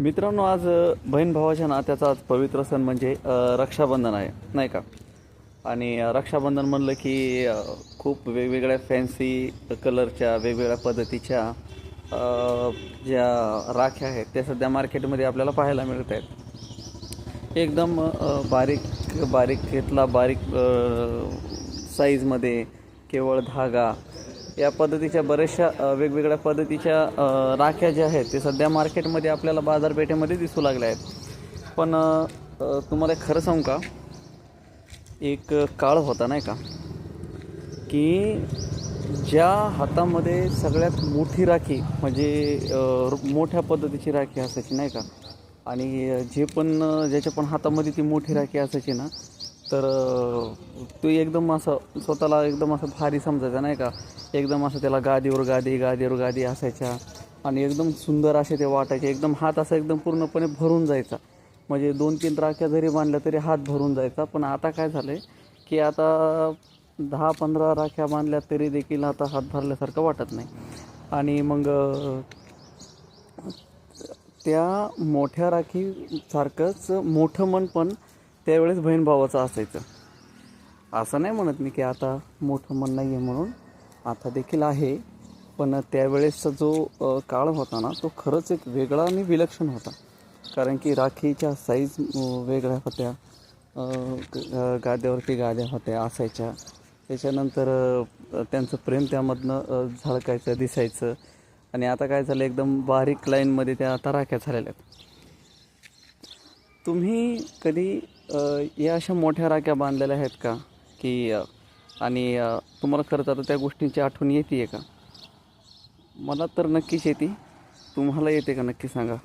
मित्रांनो, आज बहीण भावाच्या नात्याचा आज पवित्र सण म्हणजे रक्षाबंधन आहे, नाही का? आणि रक्षाबंधन म्हणलं की खूप वेगवेगळ्या फॅन्सी कलरच्या वेगवेगळ्या पद्धतीच्या ज्या राख्या आहेत त्या सध्या मार्केटमध्ये आपल्याला पाहायला मिळत आहेत. एकदम बारीक बारीक घेतला बारीक साईजमध्ये केवळ धागा या पद्धतीच्या बऱ्याचशा वेगवेगळ्या पद्धतीच्या राख्या ज्या आहेत ते सध्या मार्केटमध्ये आपल्याला बाजारपेठेमध्ये दिसू लागल्या आहेत. पण तुम्हाला खरं सांगू का, एक काळ होता नाही का, की ज्या हातामध्ये सगळ्यात मोठी राखी म्हणजे मोठ्या पद्धतीची राखी असायची नाही का, आणि जे पण ज्याच्या पण हातामध्ये ती मोठी राखी असायची ना, तर तो एकदम असं स्वतःला एकदम असं भारी समजायचा नाही का. एकदम असं त्याला गादीवर गादी गादीवर गादी असायच्या आणि एकदम सुंदर असे ते वाटायचे. एकदम हात असा एकदम पूर्णपणे भरून जायचा. म्हणजे 2-3 राख्या जरी बांधल्या तरी हात भरून जायचा. पण आता काय झालं आहे की आता 10-15 राख्या बांधल्या तरी देखील आता हात भरल्यासारखं वाटत नाही. आणि मग त्या मोठ्या राखीसारखंच मोठं मन पण त्यावेळेस बहीण भावाचं असायचं. असं नाही म्हणत मी की आता मोठं मन नाही आहे म्हणून, आता देखील आहे. पण त्यावेळेसचा जो काळ होता ना, तो खरंच एक वेगळा आणि विलक्षण होता. कारण की राखीच्या साईज वेगळ्या होत्या, गाद्यावरती गाद्या होत्या असायच्या. त्याच्यानंतर त्यांचं प्रेम त्यामधनं झळकायचं दिसायचं. आणि आता काय झालं, एकदम बारीक लाईनमध्ये त्या आता राख्या झालेल्या आहेत. तुम्ही कधी या अशा मोठ्या राख्या बांधलेल्या आहेत का? की आणि तुम्हाला खरंच आता त्या गोष्टींची आठवण येते आहे का? मला तर नक्कीच येते. तुम्हाला येते का नक्की सांगा.